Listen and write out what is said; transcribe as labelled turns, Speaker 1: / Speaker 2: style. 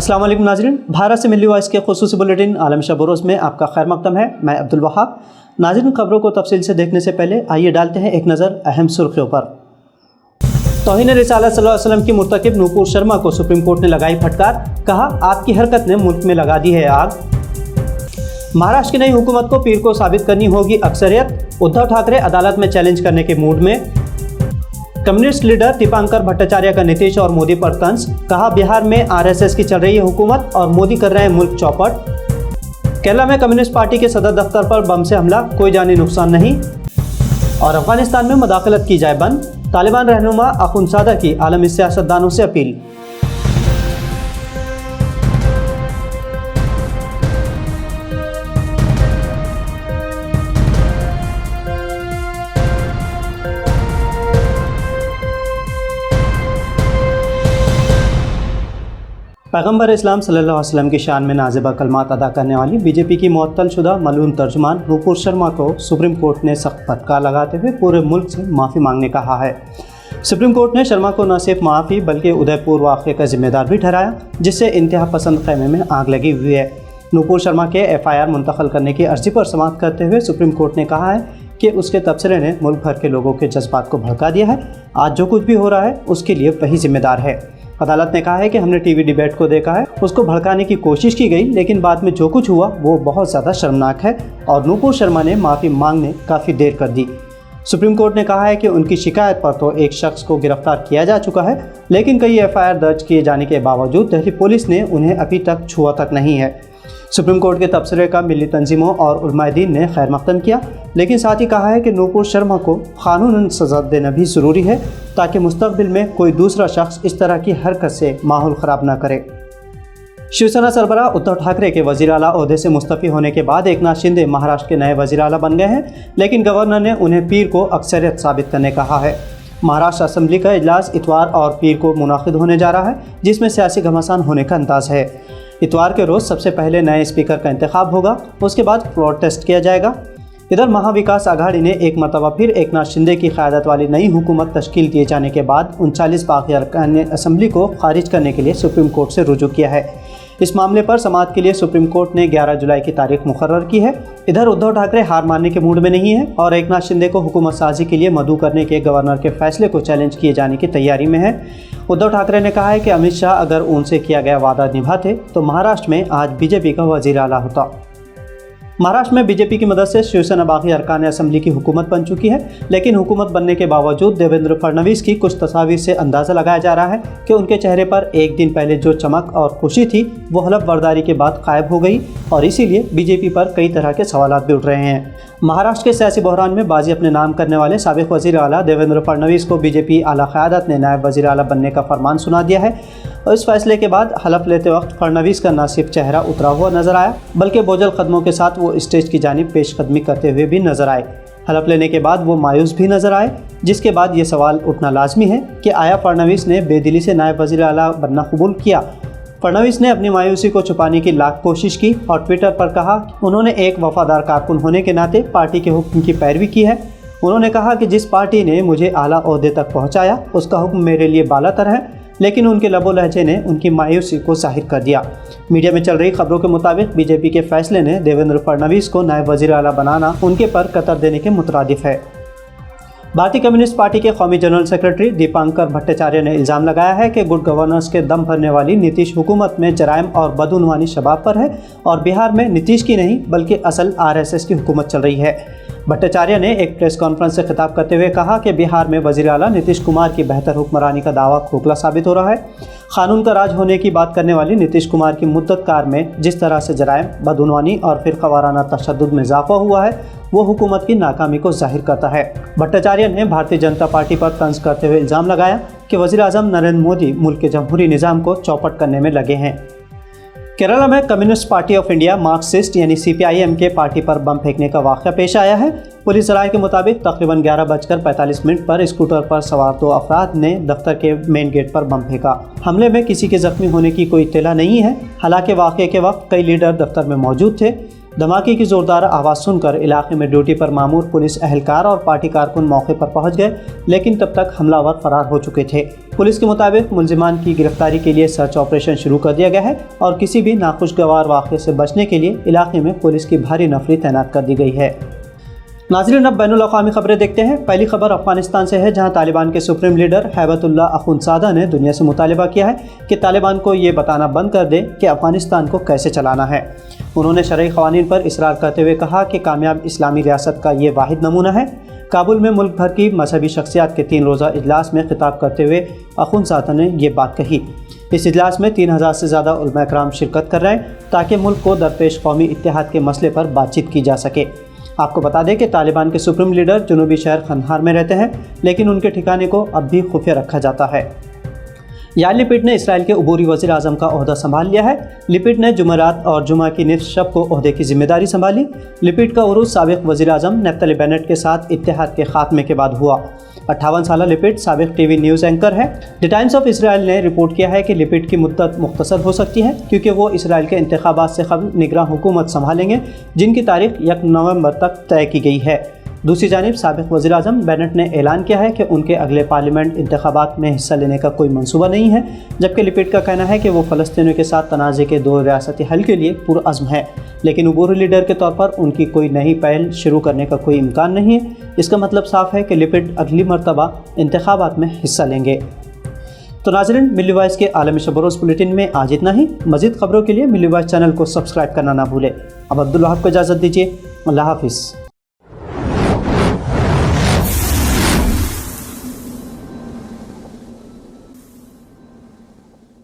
Speaker 1: अस्सलाम वालेकुम नाज़रीन, भारत से मिली वॉइस के खुसूसी बुलेटिन आलम शब बरोज़ में आपका खैर मकदम है। मैं अब्दुल वहाब। नाज़रीन, खबरों को तफसील से देखने से पहले आइए डालते हैं एक नज़र अहम सुर्खियों पर। तौहीन रिसालत सल्लल्लाहु अलैहि वसल्लम की मुर्तकिब नूपुर शर्मा को सुप्रीम कोर्ट ने लगाई फटकार, कहा आपकी हरकत ने मुल्क में लगा दी है आग। महाराष्ट्र की नई हुकूमत को पीर को साबित करनी होगी अक्सरियत, उद्धव ठाकरे अदालत में चैलेंज करने के मूड में। कम्युनिस्ट लीडर दीपांकर भट्टाचार्य का नीतीश और मोदी पर तंज, कहा बिहार में आरएसएस की चल रही है हुकूमत और मोदी कर रहे हैं मुल्क चौपट। केरला में कम्युनिस्ट पार्टी के सदर दफ्तर पर बम से हमला, कोई जानी नुकसान नहीं। और अफगानिस्तान में मुदाखलत की जाए बंद, तालिबान रहनुमा अखुंदजादा की आलमी सियासतदानों से अपील। पैगम्बर इस्लाम सल्लल्लाहु अलैहि वसल्लम की शान में नाज़िबा कलमात अदा करने वाली बीजेपी की मुअत्तल शुदा मलून तर्जुमान नूपुर शर्मा को सुप्रीम कोर्ट ने सख्त फटकार लगाते हुए पूरे मुल्क से माफ़ी मांगने कहा है। सुप्रीम कोर्ट ने शर्मा को न सिर्फ माफ़ी बल्कि उदयपुर वाक़े का जिम्मेदार भी ठहराया, जिससे इंतहा पसंद खैमे में आग लगी हुई है। नूपुर शर्मा के FIR मुंतकिल करने की अर्जी पर समाअत करते हुए सुप्रीम कोर्ट ने कहा है कि उसके तबसरे ने मुल्क भर के लोगों के जज्बात को भड़का दिया है। आज जो कुछ भी हो रहा है उसके लिए वही जिम्मेदार है। अदालत ने कहा है कि हमने टीवी डिबेट को देखा है, उसको भड़काने की कोशिश की गई, लेकिन बाद में जो कुछ हुआ वो बहुत ज़्यादा शर्मनाक है और नूपुर शर्मा ने माफ़ी मांगने काफ़ी देर कर दी। सुप्रीम कोर्ट ने कहा है कि उनकी शिकायत पर तो एक शख्स को गिरफ्तार किया जा चुका है, लेकिन कई FIR दर्ज किए जाने के बावजूद दिल्ली पुलिस ने उन्हें अभी तक छुआ तक नहीं है। सुप्रीम कोर्ट के तबसरे का मिली तंजीमों और उलमाए-दीन ने खैर मकदम किया, लेकिन साथ ही कहा है कि नूपुर शर्मा को कानूनन सज़ा देना भी ज़रूरी है ताकि मुस्तक़बिल में कोई दूसरा शख्स इस तरह की हरकत से माहौल ख़राब न करे। शिवसेना सरबराह उद्धव ठाकरे के वज़ीर आला ओहदे से मुस्तफ़ी होने के बाद एकनाथ शिंदे महाराष्ट्र के नए वज़ीर आला बन गए हैं, लेकिन गवर्नर ने उन्हें पीर को अक्सरियत साबित करने कहा है। महाराष्ट्र असेंबली का इजलास इतवार और पीर को मुनाकिद होने जा रहा है, जिसमें सियासी घमासान होने का अंदाज़ है। इतवार के रोज़ सबसे पहले नए स्पीकर का इंतखाब होगा, उसके बाद फ्लोर टेस्ट किया जाएगा। इधर महाविकास आघाड़ी ने एक मरतबा फिर एकनाथ शिंदे की क़यादत वाली नई हुकूमत तश्कील दिए जाने के बाद 39 बाकी अरकान असम्बली को खारिज करने के लिए सुप्रीम कोर्ट से रुजू किया है। इस मामले पर समाअत के लिए सुप्रीम कोर्ट ने 11 जुलाई की तारीख मुकर्रर की है। इधर उद्धव ठाकरे हार मानने के मूड में नहीं है और एकनाथ शिंदे को हुकूमत साजी के लिए मदऊ करने के गवर्नर के फैसले को चैलेंज किए जाने की तैयारी में है। उद्धव ठाकरे ने कहा है कि अमित शाह अगर उनसे किया गया वादा निभाते तो महाराष्ट्र में आज बीजेपी का वज़ीर आला होता। महाराष्ट्र में बीजेपी की मदद से शिवसेना बाकी अरकान असम्बली की हुकूमत बन चुकी है, लेकिन हुकूमत बनने के बावजूद देवेंद्र फडणवीस की कुछ तस्वीर से अंदाज़ा लगाया जा रहा है कि उनके चेहरे पर एक दिन पहले जो चमक और खुशी थी वो हलफ बर्दारी के बाद गायब हो गई और इसीलिए बीजेपी पर कई तरह के सवालात भी उठ रहे हैं। महाराष्ट्र के सियासी बहरान में बाजी अपने नाम करने वाले साबिक वज़ीर आला देवेंद्र फडणवीस को बीजेपी आला क़यादत ने नायब वज़ीर आला बनने का फरमान सुना दिया है और इस फैसले के बाद हलफ लेते वक्त फडणवीस का न सिर्फ चेहरा उतरा हुआ नजर आया बल्कि बोझल कदमों के साथ वो स्टेज की जानिब पेशकदमी करते हुए भी नजर आए। हलफ लेने के बाद वो मायूस भी नजर आए, जिसके बाद ये सवाल उठना लाजमी है कि आया फडणवीस ने बेदिली से नायब वज़ीर आला बनना कबूल किया। फडणवीस ने अपनी मायूसी को छुपाने की लाख कोशिश की और ट्विटर पर कहा उन्होंने एक वफादार कारकुन होने के नाते पार्टी के हुक्म की पैरवी की है। उन्होंने कहा कि जिस पार्टी ने मुझे आला ओहदे तक पहुंचाया उसका हुक्म मेरे लिए बालातर है, लेकिन उनके लबो लहजे ने उनकी मायूसी को जाहिर कर दिया। मीडिया में चल रही खबरों के मुताबिक बीजेपी के फैसले ने देवेंद्र फडणवीस को नायब वज़ीर आला बनाना उनके पर कतर देने के मुतरादिफ है। भारतीय कम्युनिस्ट पार्टी के कौमी जनरल सेक्रेटरी दीपांकर भट्टाचार्य ने इल्ज़ाम लगाया है कि गुड गवर्नेंस के दम भरने वाली नीतीश हुकूमत में जराइम और बदउनवानी शबाब पर है और बिहार में नीतीश की नहीं बल्कि असल RSS की हुकूमत चल रही है। भट्टाचार्य ने एक प्रेस कॉन्फ्रेंस से खिताब करते हुए कहा कि बिहार में वज़ीर आला नीतीश कुमार की बेहतर हुक्मरानी का दावा खोखला साबित हो रहा है। कानून का राज होने की बात करने वाली नीतीश कुमार की मुद्दत कार में जिस तरह से जराइम, बदउनवानी और फ़िरक़ावाराना तशद्दुद में इजाफा हुआ है वो हुकूमत की नाकामी को जाहिर करता है। भट्टाचार्य ने भारतीय जनता पार्टी पर तंज करते हुए इल्ज़ाम लगाया कि वज़ीर आज़म नरेंद्र मोदी मुल्क के जमहूरी निज़ाम को चौपट करने में लगे हैं। केरला में communist party of India Marxist यानी CPIM के पार्टी पर बम फेंकने का वाक़या पेश आया है। पुलिस राय के मुताबिक तकरीबन 11:45 पर स्कूटर पर सवार 2 अफराद ने दफ्तर के मेन गेट पर बम फेंका। हमले में किसी के जख्मी होने की कोई इत्तला नहीं है। हालांकि वाक़े के वक्त कई लीडर दफ्तर में मौजूद थे। धमाके की ज़ोरदार आवाज़ सुनकर इलाके में ड्यूटी पर मामूर पुलिस एहलकार और पार्टी कारकुन मौके पर पहुंच गए, लेकिन तब तक हमलावर फरार हो चुके थे। पुलिस के मुताबिक मुलजिमान की गिरफ्तारी के लिए सर्च ऑपरेशन शुरू कर दिया गया है और किसी भी नाखुशगवार वाक़े से बचने के लिए इलाके में पुलिस की भारी नफरी तैनात कर दी गई है। नाज़रीन, अब बैनुल अक़वामी खबरें देखते हैं। पहली खबर अफ़गानिस्तान से है, जहां तालिबान के सुप्रीम लीडर हैबतुल्लाह अख़ुंज़ादा ने दुनिया से मुतालिबा किया है कि तालिबान को ये बताना बंद कर दे कि अफ़गानिस्तान को कैसे चलाना है। उन्होंने शरई क़वानीन पर इसरार करते हुए कहा कि कामयाब इस्लामी रियासत का ये वाहिद नमूना है। काबुल में मुल्क भर की मजहबी शख्सियात के 3 रोज़ा इजलास में खिताब करते हुए अख़ुंज़ादा ने ये बात कही। इस इजलास में 3000 से ज़्यादा उलमा इकराम शिरकत कर रहे हैं ताकि मुल्क को दरपेश कौमी इत्तेहाद के मसले पर बातचीत की जा सके। आपको बता दें कि तालिबान के सुप्रीम लीडर जनूबी शहर खंधार में रहते हैं, लेकिन उनके ठिकाने को अब भी खुफिया रखा जाता है। यार लिपिड ने इसराइल के अबूरी वज़ीर आज़म का ओहदा संभाल लिया है। लिपिड ने जुमेरात और जुमा की निस्फ शब को ओहदे की जिम्मेदारी संभाली। लिपिड का उरूज साबिक़ वज़ीर आज़म नेफ्तली बेनेट के साथ इत्तेहाद के खात्मे के बाद हुआ। 58 साला लिपिड साबिक़ टीवी न्यूज़ एंकर है। द टाइम्स ऑफ इसराइल ने रिपोर्ट किया है कि लिपिड की मुद्दत मुख्तसर हो सकती है, क्योंकि वो इसराइल के इंतखाबात से कबल निगरान हुकूमत संभालेंगे, जिनकी तारीख 1 नवंबर तक तय की गई है। दूसरी जानिब साबिक़ वज़ीर आज़म बेनेट ने ऐलान किया है कि उनके अगले पार्लियामेंट इंतखाबात में हिस्सा लेने का कोई मंसूबा नहीं है, जबकि लिपिड का कहना है कि वो फ़लस्तीनियों के साथ तनाज़े के 2 रियासती हल के लिए पुरअज़्म है, लेकिन अबूरी लीडर के तौर पर उनकी कोई नई पहल शुरू करने का कोई इम्कान नहीं है। इसका मतलब साफ़ है कि लिपिड अगली मरतबा इंतखाबात में हिस्सा लेंगे। तो नाज़रीन, मिल्ली वॉइस के आलमी शब-ओ-रोज़ बुलेटिन में आज इतना ही। मज़ीद खबरों के लिए मिल्ली वॉइस चैनल को सब्सक्राइब करना ना भूलें। अब अब्दुल वहाब को इजाज़त दीजिए। अल्लाह हाफ़िज़।